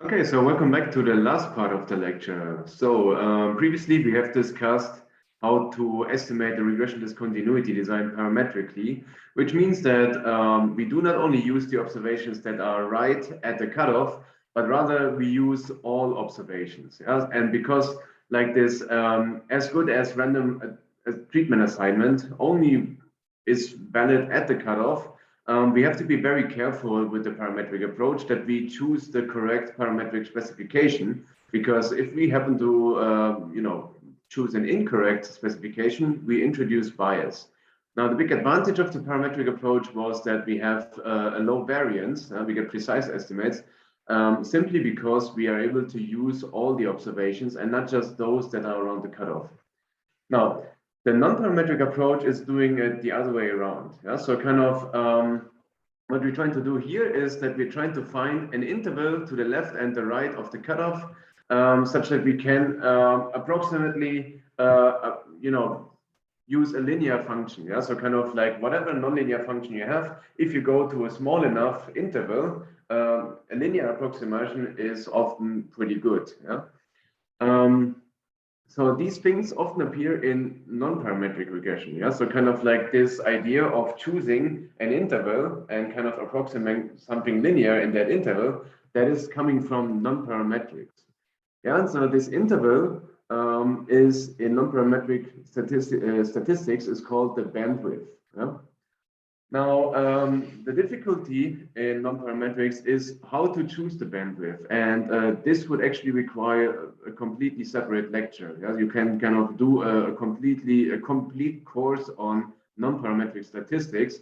Okay, so welcome back to the last part of the lecture. Previously we have discussed how to estimate the regression discontinuity design parametrically, which means that we do not only use the observations that are right at the cutoff, but rather we use all observations. Yeah? And because like this, as good as random treatment assignment only is valid at the cutoff, we have to be very careful with the parametric approach that we choose the correct parametric specification, because if we happen to, choose an incorrect specification, we introduce bias. Now, the big advantage of the parametric approach was that we have a low variance, we get precise estimates, simply because we are able to use all the observations and not just those that are around the cutoff. Now, the non-parametric approach is doing it the other way around. Yeah? So kind of what we're trying to do here is that we're trying to find an interval to the left and the right of the cutoff, such that we can approximately, use a linear function. Yeah, so kind of like whatever nonlinear function you have, if you go to a small enough interval, a linear approximation is often pretty good. Yeah. So these things often appear in non-parametric regression. Yeah, so kind of like this idea of choosing an interval and kind of approximating something linear in that interval that is coming from non-parametrics. Yeah, and so this interval is in non-parametric statistics is called the bandwidth. Yeah? Now, the difficulty in non-parametrics is how to choose the bandwidth, and this would actually require a completely separate lecture. Yeah? You can kind of do a complete course on non-parametric statistics.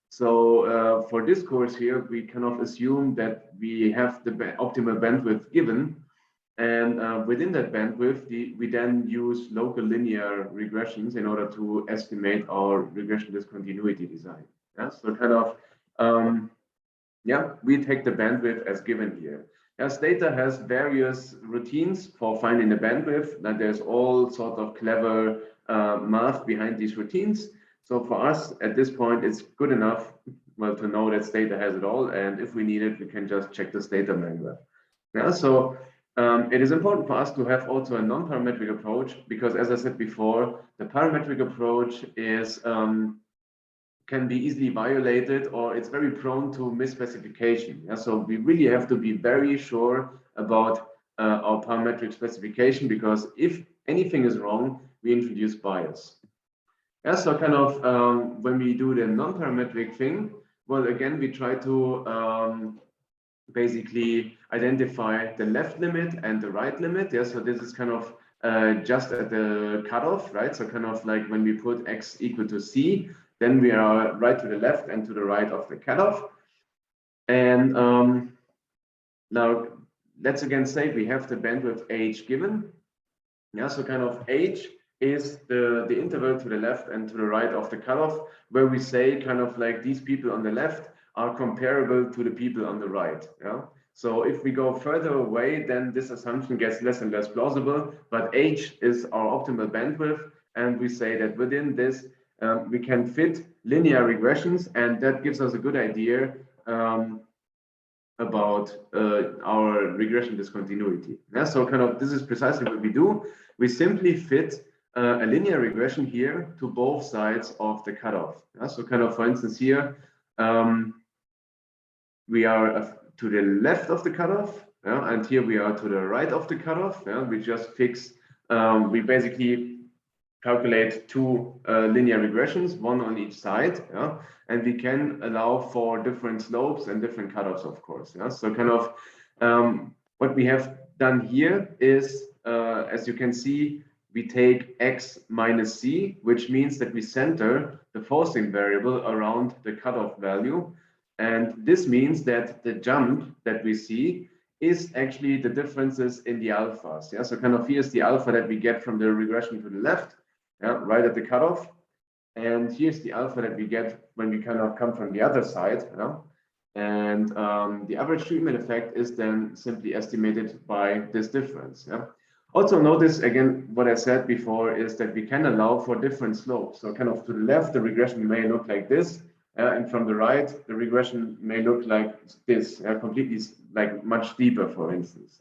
So for this course here, we kind of assume that we have the optimal bandwidth given, and within that bandwidth, we then use local linear regressions in order to estimate our regression discontinuity design. Yeah, so kind of, we take the bandwidth as given here. As data has various routines for finding the bandwidth, that there's all sort of clever math behind these routines. So for us at this point, it's good enough, well, to know that Stata has it all, and if we need it, we can just check the Stata manual. Yeah, so it is important for us to have also a non-parametric approach, because as I said before, the parametric approach is can be easily violated, or it's very prone to misspecification. Yeah? So we really have to be very sure about our parametric specification, because if anything is wrong, we introduce bias. Yeah, so kind of when we do the non-parametric thing, well, again, we try to basically identify the left limit and the right limit. Yeah, so this is kind of just at the cutoff, right? So kind of like when we put x equal to c, then we are right to the left and to the right of the cutoff. And now let's again say we have the bandwidth h given. Yeah, so kind of h is the interval to the left and to the right of the cutoff, where we say kind of like these people on the left are comparable to the people on the right. Yeah. So if we go further away, then this assumption gets less and less plausible, but h is our optimal bandwidth, and we say that within this we can fit linear regressions, and that gives us a good idea about our regression discontinuity. Yeah, so kind of this is precisely what we do. We simply fit a linear regression here to both sides of the cutoff. Yeah, so kind of, for instance, here we are to the left of the cutoff, yeah, and here we are to the right of the cutoff. Yeah, we just fix, we basically calculate two linear regressions, one on each side, yeah? And we can allow for different slopes and different cutoffs, of course. Yeah? So kind of what we have done here is, as you can see, we take x minus c, which means that we center the forcing variable around the cutoff value. And this means that the jump that we see is actually the differences in the alphas. Yeah, so kind of here's the alpha that we get from the regression to the left, yeah, right at the cutoff. And here's the alpha that we get when we kind of come from the other side. Yeah? And the average treatment effect is then simply estimated by this difference. Yeah? Also notice, again, what I said before is that we can allow for different slopes. So kind of to the left, the regression may look like this. and from the right, the regression may look like this, completely like much deeper, for instance.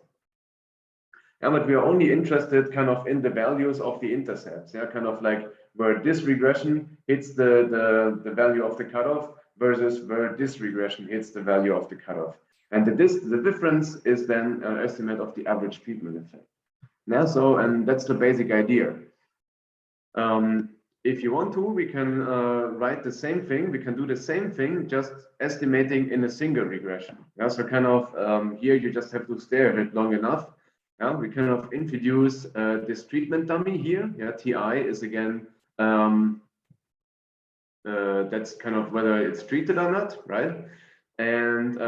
But we are only interested kind of in the values of the intercepts, kind of like where this regression hits the value of the cutoff versus where this regression hits the value of the cutoff. And the difference is then an estimate of the average treatment effect. So, and that's the basic idea. If you want to, we can write the same thing. We can do the same thing, just estimating in a single regression. So kind of here you just have to stare at it long enough. We kind of introduce this treatment dummy here. TI is again, that's kind of whether it's treated or not, right? And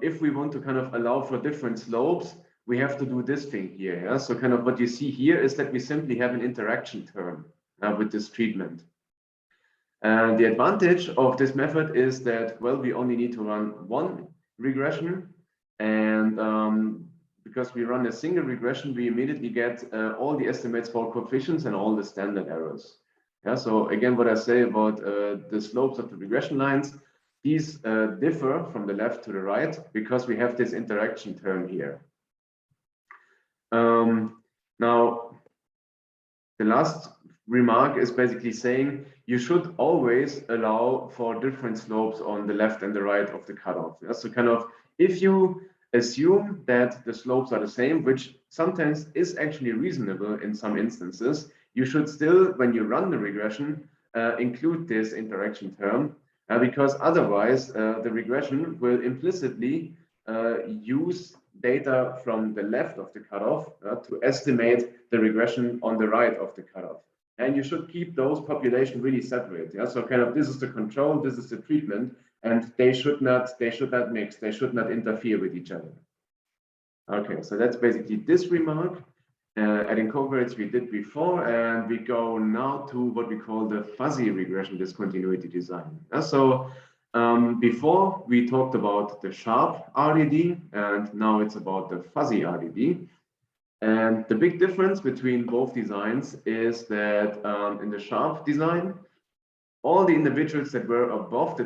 if we want to kind of allow for different slopes, we have to do this thing here. So kind of what you see here is that we simply have an interaction term with this treatment. And the advantage of this method is that, well, we only need to run one regression, and because we run a single regression, we immediately get all the estimates for coefficients and all the standard errors. So again, what I say about the slopes of the regression lines, these differ from the left to the right because we have this interaction term here. Now, the last remark is basically saying you should always allow for different slopes on the left and the right of the cutoff. So kind of if you assume that the slopes are the same, which sometimes is actually reasonable in some instances, you should still, when you run the regression, include this interaction term, because otherwise the regression will implicitly use data from the left of the cutoff to estimate the regression on the right of the cutoff. And you should keep those populations really separate. So kind of this is the control, this is the treatment, and they should not mix, they should not interfere with each other. Okay, so that's basically this remark. At incorporates we did before, and we go now to what we call the fuzzy regression discontinuity design. So before we talked about the sharp RDD, and now it's about the fuzzy RDD. And the big difference between both designs is that in the sharp design, all the individuals that were above the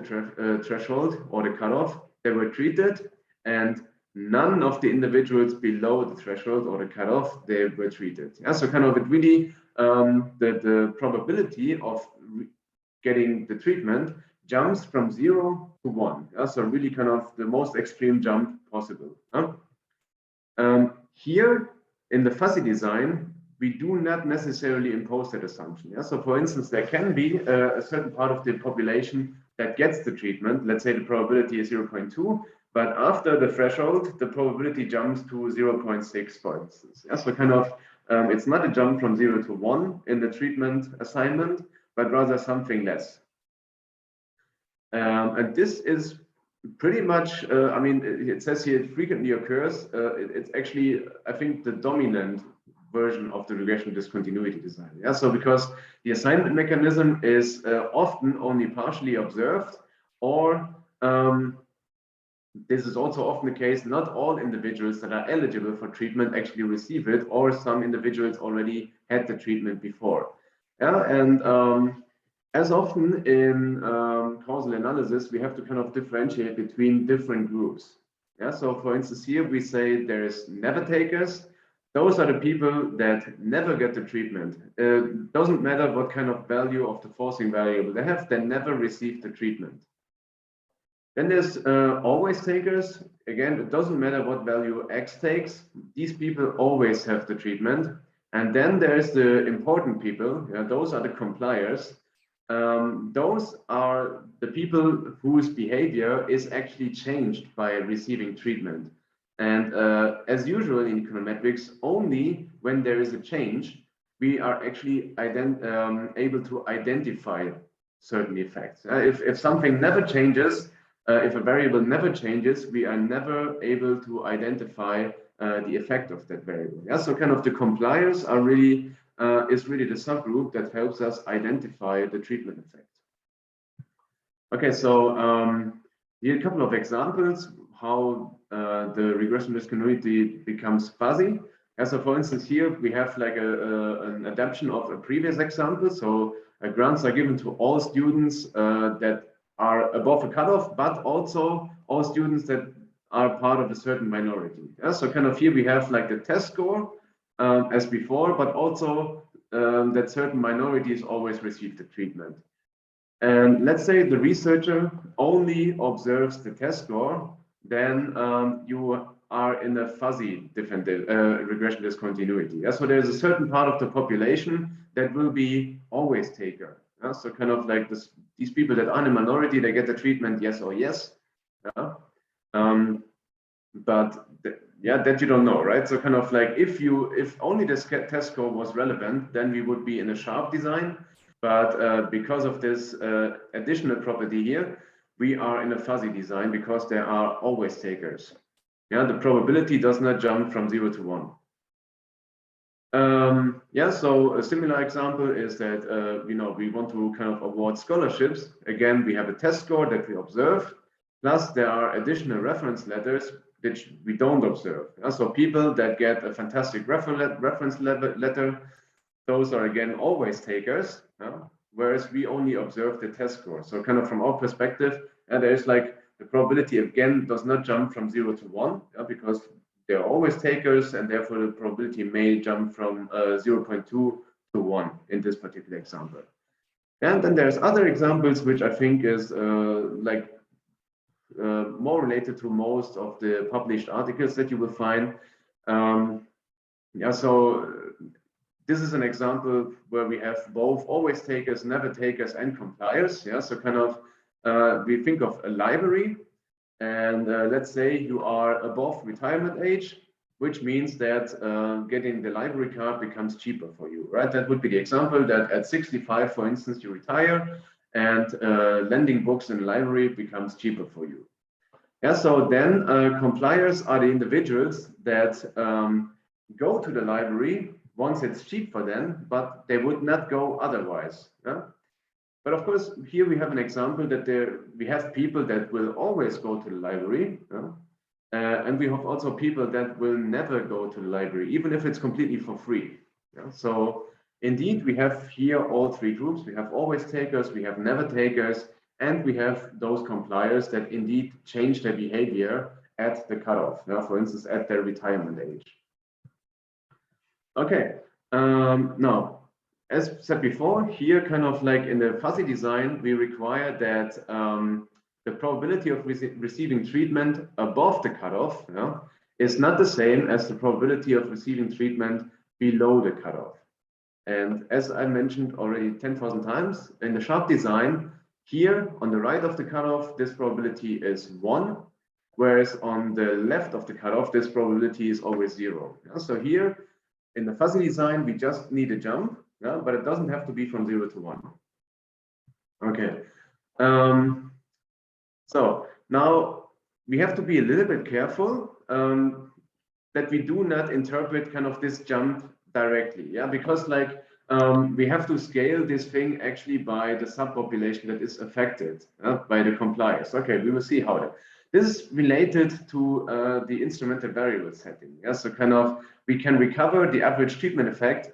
threshold or the cutoff, they were treated, and none of the individuals below the threshold or the cutoff, they were treated. So kind of it really, the probability of getting the treatment jumps from 0 to 1. So really kind of the most extreme jump possible. Here in the fuzzy design, we do not necessarily impose that assumption. So for instance, there can be a certain part of the population that gets the treatment. Let's say the probability is 0.2, but after the threshold, the probability jumps to 0.6, for instance. So kind of, it's not a jump from 0 to 1 in the treatment assignment, but rather something less. And this is pretty much, I mean, it says here it frequently occurs. It's actually, I think, the dominant version of the regression discontinuity design. So because the assignment mechanism is often only partially observed, or this is also often the case, not all individuals that are eligible for treatment actually receive it, or some individuals already had the treatment before. And as often in causal analysis, we have to kind of differentiate between different groups. So for instance, here we say there's never takers. Those are the people that never get the treatment. Doesn't matter what kind of value of the forcing variable they have, they never receive the treatment. Then there's always takers. Again, it doesn't matter what value X takes. These people always have the treatment. And then there's the important people. Those are the compliers. Those are the people whose behavior is actually changed by receiving treatment. And as usual in econometrics, only when there is a change, we are actually able to identify certain effects. If something never changes, if a variable never changes, we are never able to identify the effect of that variable. So kind of the compliers are really is really the subgroup that helps us identify the treatment effect. Okay, so here are a couple of examples how the regression discontinuity becomes fuzzy. So for instance, here we have like an adaptation of a previous example. So grants are given to all students that are above a cutoff, but also all students that are part of a certain minority. Yeah? So kind of here we have like the test score as before, but also that certain minorities always receive the treatment. And let's say the researcher only observes the test score, then you are in a fuzzy regression discontinuity. Yeah? So there's a certain part of the population that will be always taker. Yeah? So kind of like these people that are in a minority, they get the treatment yes or yes. Yeah? But yeah, that you don't know, right? So kind of like if only this test score was relevant, then we would be in a sharp design. But because of this additional property here, we are in a fuzzy design because there are always takers. Yeah, the probability does not jump from 0 to 1. Yeah, so a similar example is that we want to kind of award scholarships. Again, we have a test score that we observe, plus there are additional reference letters which we don't observe. Yeah? So people that get a fantastic reference letter, those are again always takers, whereas we only observe the test score. So kind of from our perspective, there is like the probability again does not jump from 0 to 1, because they're always takers, and therefore the probability may jump from 0.2 to 1 in this particular example. And then there's other examples which I think is more related to most of the published articles that you will find. Yeah, so this is an example where we have both always takers, never takers, and compliers. Yeah, so kind of we think of a library, and let's say you are above retirement age, which means that getting the library card becomes cheaper for you, right? That would be the example that at 65, for instance, you retire, and lending books in the library becomes cheaper for you. Yeah, so then compliers are the individuals that go to the library once it's cheap for them, but they would not go otherwise. Yeah? But of course, here we have an example that we have people that will always go to the library, and we have also people that will never go to the library, even if it's completely for free. Yeah? So indeed, we have here all three groups. We have always takers, we have never takers, and we have those compliers that indeed change their behavior at the cutoff, for instance, at their retirement age. Okay, now, as said before, here kind of like in the fuzzy design, we require that the probability of receiving treatment above the cutoff is not the same as the probability of receiving treatment below the cutoff. And as I mentioned already 10,000 times, in the sharp design, here on the right of the cutoff, this probability is 1, whereas on the left of the cutoff, this probability is always 0. So here, in the fuzzy design, we just need a jump, but it doesn't have to be from 0 to 1. Okay. So now we have to be a little bit careful that we do not interpret kind of this jump directly, because like we have to scale this thing actually by the subpopulation that is affected by the compliers. Okay, we will see how that. This is related to the instrumental variable setting. So kind of we can recover the average treatment effect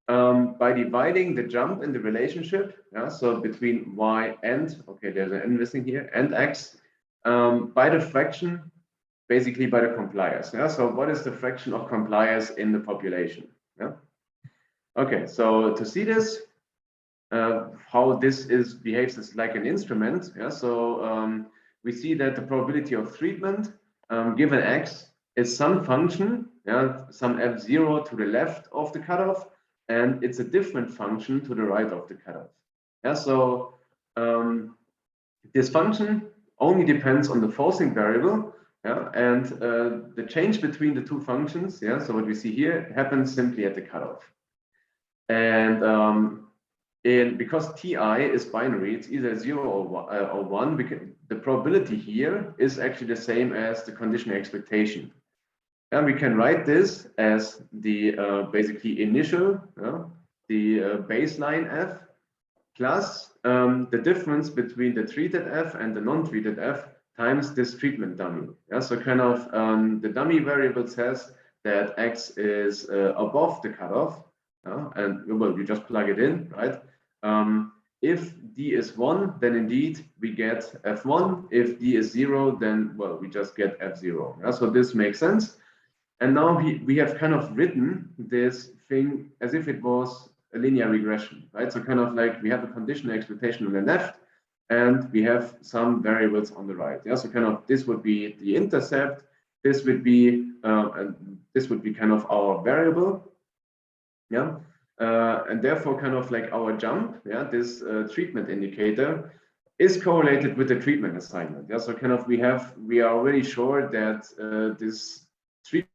by dividing the jump in the relationship, so between y and, okay, there's an n missing here, and x, by the fraction, basically by the compliers. So what is the fraction of compliers in the population? Okay, so to see this, how this behaves as like an instrument, so we see that the probability of treatment given x is some function, some f0 to the left of the cutoff, and it's a different function to the right of the cutoff. So this function only depends on the forcing variable, and the change between the two functions, so what we see here happens simply at the cutoff. And because ti is binary, it's either 0 or 1, the probability here is actually the same as the conditional expectation. And we can write this as the basically initial, the baseline f, plus the difference between the treated f and the non-treated f times this treatment dummy. So kind of the dummy variable says that x is above the cutoff, and well, you just plug it in, right? if D is 1, then indeed we get F1. If D is 0, then, well, we just get F0. Yeah? So this makes sense. And now we have kind of written this thing as if it was a linear regression, right? So kind of like we have a conditional expectation on the left, and we have some variables on the right. Yeah, so kind of this would be the intercept. This would be and this would be kind of our variable. Yeah, and therefore kind of like our jump. Yeah, this treatment indicator is correlated with the treatment assignment. Yeah, so kind of we are already sure that this treatment